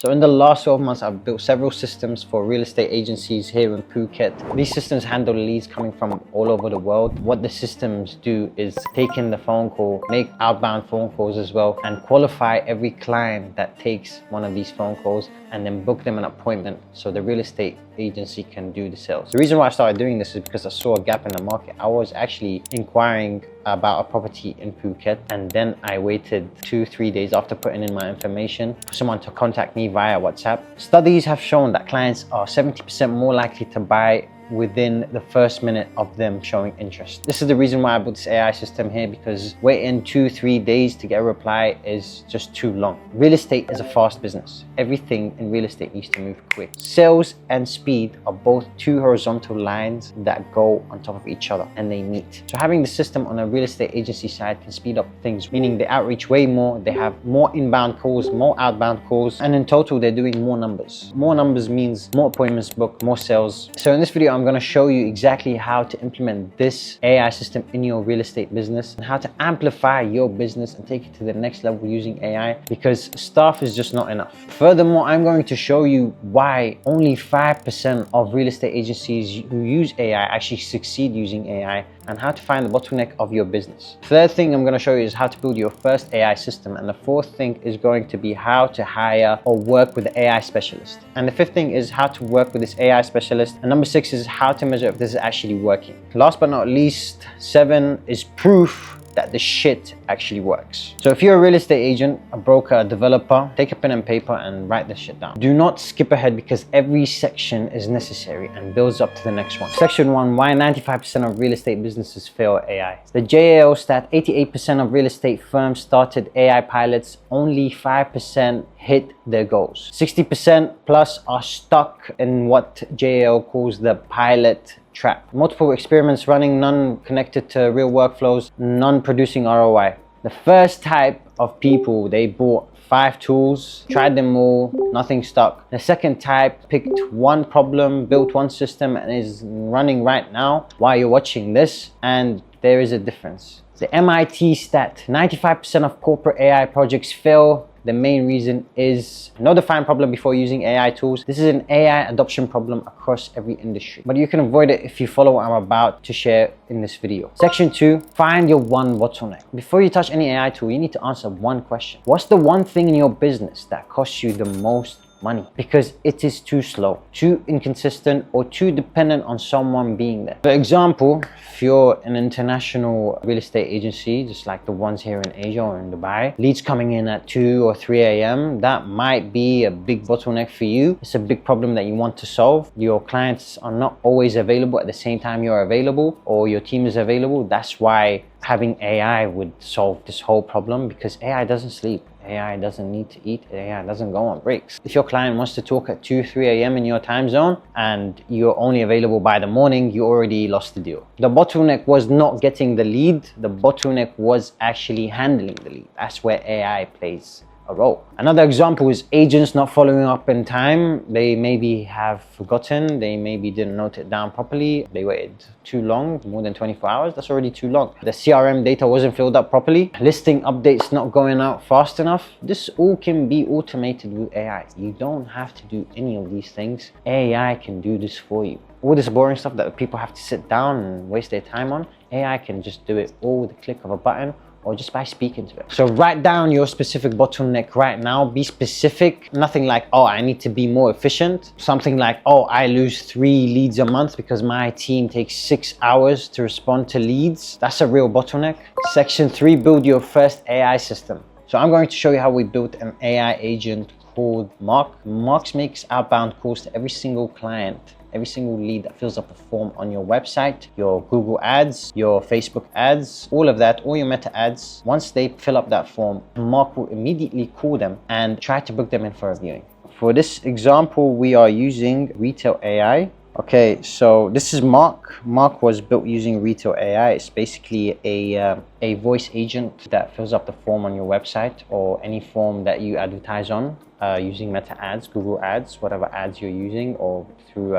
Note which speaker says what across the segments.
Speaker 1: So in the last 12 months, I've built several systems for real estate agencies here in Phuket. These systems handle leads coming from all over the world. What the systems do is take in the phone call, make outbound phone calls as well, and qualify every client that takes one of these phone calls, and then book them an appointment so the real estate agency can do the sales. The reason why I started doing this is because I saw a gap in the market. I was actually inquiring about a property in Phuket, and then I waited 2-3 days after putting in my information for someone to contact me via WhatsApp. Studies have shown that clients are 70% more likely to buy within the first minute of them showing interest. This is the reason why I built this AI system here, because waiting 2-3 days to get a reply is just too long. Real estate is a fast business. Everything in real estate needs to move quick. Sales and speed are both two horizontal lines that go on top of each other and they meet. So having the system on a real estate agency side can speed up things, meaning they outreach way more, they have more inbound calls, more outbound calls, and in total they're doing more numbers. More numbers means more appointments booked, more sales. So in this video, I'm going to show you exactly how to implement this AI system in your real estate business and how to amplify your business and take it to the next level using AI, because staff is just not enough. Furthermore, I'm going to show you why only 5% of real estate agencies who use AI actually succeed using AI, and how to find the bottleneck of your business. Third thing I'm going to show you is how to build your first AI system, and the fourth thing is going to be how to hire or work with an AI specialist, and the fifth thing is how to work with this AI specialist, and number 6 is how to measure if this is actually working. Last but not least, 7 is proof that the shit actually works. So if you're a real estate agent, a broker, a developer, take a pen and paper and write this shit down. Do not skip ahead, because every section is necessary and builds up to the next one. Section 1, why 95% of real estate businesses fail AI. The JAO stat, 88% of real estate firms started AI pilots, only 5% hit their goals. 60% plus are stuck in what JAO calls the pilot trap. Multiple experiments running, none connected to real workflows, none producing ROI. The first type of people, they bought 5 tools, tried them all, nothing stuck. The second type picked one problem, built one system, and is running right now while you're watching this, and there is a difference. The MIT stat, 95% of corporate AI projects fail. The main reason is no defined problem before using AI tools. This is an AI adoption problem across every industry, but you can avoid it if you follow what I'm about to share in this video. Section 2, find your one bottleneck. Before you touch any AI tool, you need to answer one question. What's the one thing in your business that costs you the most money? Because it is too slow, too inconsistent, or too dependent on someone being there. For example, if you're an international real estate agency, just like the ones here in Asia or in Dubai, leads coming in at 2 or 3 a.m., that might be a big bottleneck for you. It's a big problem that you want to solve. Your clients are not always available at the same time you're available, or your team is available. That's why having AI would solve this whole problem, because AI doesn't sleep. AI doesn't need to eat. AI doesn't go on breaks. If your client wants to talk at 2-3 a.m. in your time zone and you're only available by the morning, you already lost the deal. The bottleneck was not getting the lead. The bottleneck was actually handling the lead. That's where AI plays a role. Another example is agents not following up in time. They maybe have forgotten, they maybe didn't note it down properly, they waited too long, more than 24 hours, that's already too long. The CRM data wasn't filled up properly, listing updates not going out fast enough. This all can be automated with AI. You don't have to do any of these things. AI can do this for you. All this boring stuff that people have to sit down and waste their time on, AI can just do it all with the click of a button, or just by speaking to it. So write down your specific bottleneck right now. Be specific. Nothing like, oh, I need to be more efficient. Something like, oh, I lose 3 leads a month because my team takes 6 hours to respond to leads. That's a real bottleneck. Section 3, build your first AI system. So I'm going to show you how we built an AI agent called Mark. Mark makes outbound calls to every single client, every single lead that fills up a form on your website, your Google ads, your Facebook ads, all of that, all your meta ads. Once they fill up that form, Mark will immediately call them and try to book them in for a viewing. For this example, we are using Retail AI. Okay, so this is Mark. Mark was built using Retail AI. It's basically a voice agent that fills up the form on your website or any form that you advertise on using meta ads, Google ads, whatever ads you're using, or through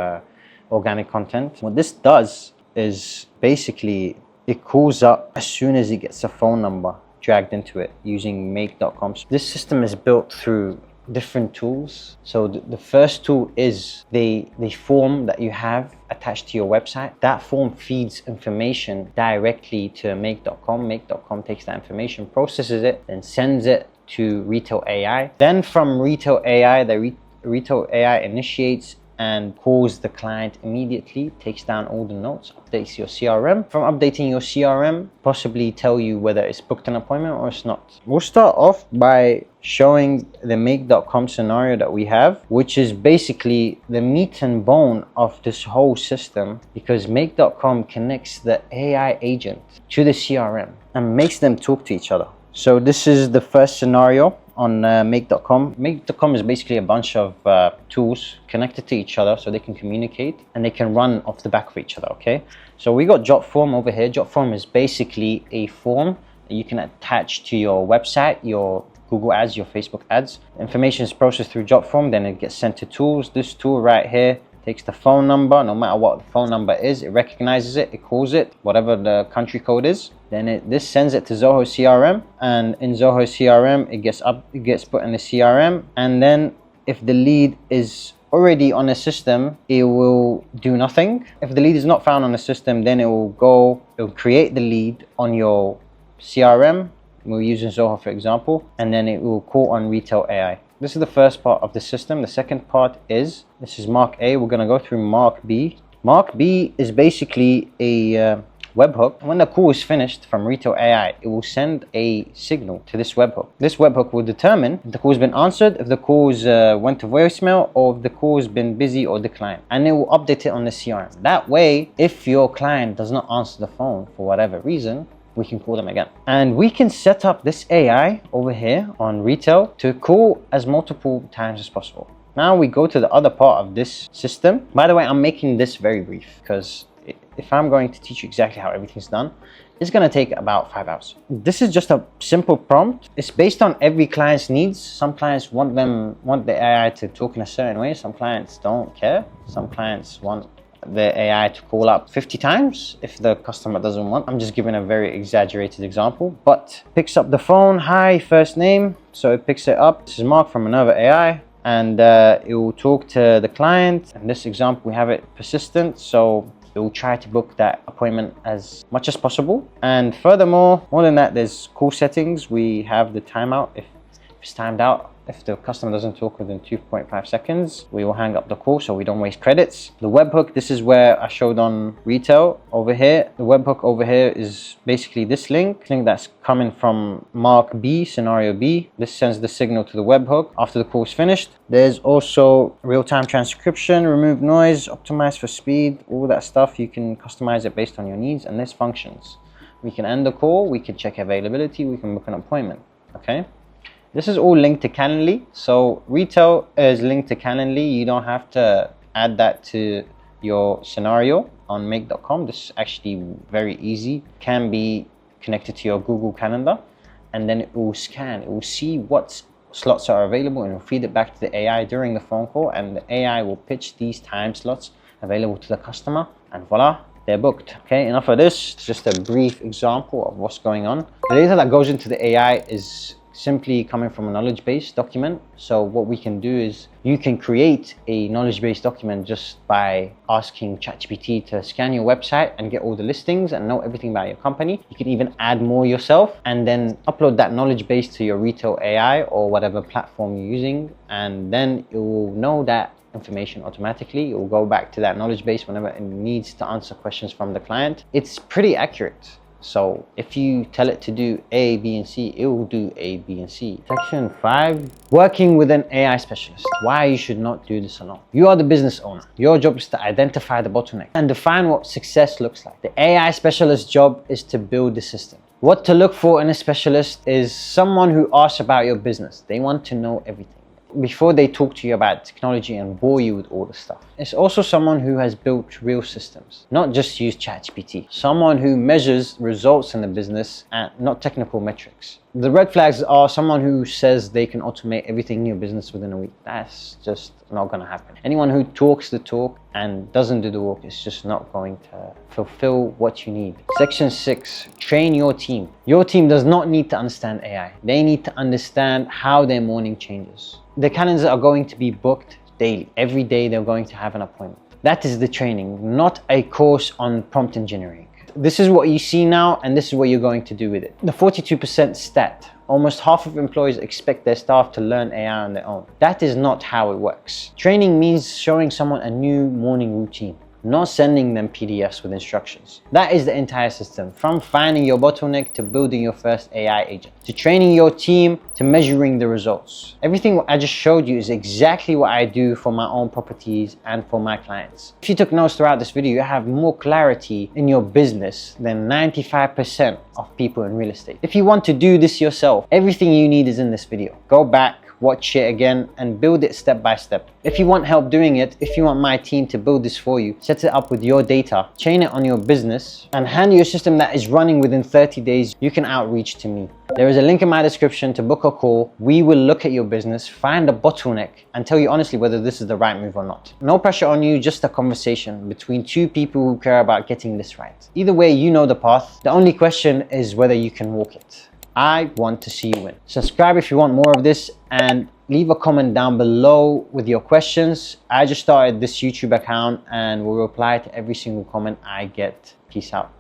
Speaker 1: organic content. What this does is basically it calls up as soon as it gets a phone number dragged into it using make.com. This system is built through different tools. So the first tool is the form that you have attached to your website. That form feeds information directly to make.com. Make.com takes that information, processes it, and sends it to Retail AI. Then from Retail AI, Retail AI initiates and calls the client immediately, takes down all the notes, updates your CRM. From updating your CRM, possibly tell you whether it's booked an appointment or it's not. We'll start off by showing the make.com scenario that we have, which is basically the meat and bone of this whole system, because make.com connects the AI agent to the CRM and makes them talk to each other. So this is the first scenario on make.com. Make.com is basically a bunch of tools connected to each other so they can communicate and they can run off the back of each other, okay? So we got Jotform over here. Jotform is basically a form that you can attach to your website, your Google ads, your Facebook ads. Information is processed through Jotform, then it gets sent to tools. This tool right here takes the phone number, no matter what the phone number is, it recognizes it, it calls it, whatever the country code is. Then this sends it to Zoho CRM, and in Zoho CRM, it gets put in the CRM. And then if the lead is already on the system, it will do nothing. If the lead is not found on the system, then it will create the lead on your CRM. We're using Zoho for example, and then it will call on Retail AI. This is the first part of the system. The second part is, this is Mark A. We're going to go through Mark B. Mark B is basically a webhook. When the call is finished from Retail AI, it will send a signal to this webhook. This webhook will determine if the call has been answered, if the calls went to voicemail, or if the call has been busy or declined. And it will update it on the CRM. That way, if your client does not answer the phone for whatever reason, we can call them again. And we can set up this AI over here on retail to call as multiple times as possible. Now we go to the other part of this system. By the way, I'm making this very brief because if I'm going to teach you exactly how everything's done, it's going to take about 5 hours. This is just a simple prompt. It's based on every client's needs. Some clients want the AI to talk in a certain way. Some clients don't care. Some clients want the AI to call up 50 times if the customer doesn't want. I'm just giving a very exaggerated example, but picks up the phone. Hi, first name. So it picks it up. This is Mark from another AI, and it will talk to the client. In this example, we have it persistent, so it will try to book that appointment as much as possible. And furthermore, more than that, there's call settings. We have the timeout. If it's timed out, if the customer doesn't talk within 2.5 seconds, we will hang up the call so we don't waste credits. The webhook, this is where I showed on retail over here. The webhook over here is basically this link that's coming from Mark B, scenario B. This sends the signal to the webhook after the call is finished. There's also real-time transcription, remove noise, optimize for speed, all that stuff. You can customize it based on your needs, and this functions. We can end the call, we can check availability, we can book an appointment, okay? This is all linked to Calendly. So retail is linked to Calendly. You don't have to add that to your scenario on make.com. This is actually very easy. Can be connected to your Google Calendar, and then it will scan. It will see what slots are available and it will feed it back to the AI during the phone call, and the AI will pitch these time slots available to the customer, and voila, they're booked. Okay, enough of this. It's just a brief example of what's going on. The data that goes into the AI is simply coming from a knowledge base document. So what we can do is you can create a knowledge base document just by asking ChatGPT to scan your website and get all the listings and know everything about your company. You can even add more yourself and then upload that knowledge base to your Retail AI or whatever platform you're using, and then it will know that information automatically. It will go back to that knowledge base whenever it needs to answer questions from the client. It's pretty accurate. So if you tell it to do A, B, and C, it will do A, B, and C. Section 5, working with an AI specialist. Why you should not do this alone. You are the business owner. Your job is to identify the bottleneck and define what success looks like. The AI specialist's job is to build the system. What to look for in a specialist is someone who asks about your business. They want to know everything before they talk to you about technology and bore you with all the stuff. It's also someone who has built real systems, not just use ChatGPT. Someone who measures results in the business and not technical metrics. The red flags are someone who says they can automate everything in your business within a week. That's just not going to happen. Anyone who talks the talk and doesn't do the work is just not going to fulfill what you need. Section 6, train your team. Your team does not need to understand AI. They need to understand how their morning changes. The calendars are going to be booked daily. Every day they're going to have an appointment. That is the training, not a course on prompt engineering. This is what you see now, and this is what you're going to do with it. The 42% stat. Almost half of employees expect their staff to learn AI on their own. That is not how it works. Training means showing someone a new morning routine, not sending them PDFs with instructions. That is the entire system, from finding your bottleneck to building your first AI agent, to training your team, to measuring the results. Everything I just showed you is exactly what I do for my own properties and for my clients. If you took notes throughout this video, you have more clarity in your business than 95% of people in real estate. If you want to do this yourself, everything you need is in this video. Go back, watch it again, and build it step by step. If you want help doing it, if you want my team to build this for you, set it up with your data, chain it on your business, and hand you a system that is running within 30 days, you can outreach to me. There is a link in my description to book a call. We will look at your business, find a bottleneck, and tell you honestly whether this is the right move or not. No pressure on you, just a conversation between two people who care about getting this right. Either way, you know the path. The only question is whether you can walk it. I want to see you win. Subscribe if you want more of this, and leave a comment down below with your questions. I just started this YouTube account and will reply to every single comment I get. Peace out.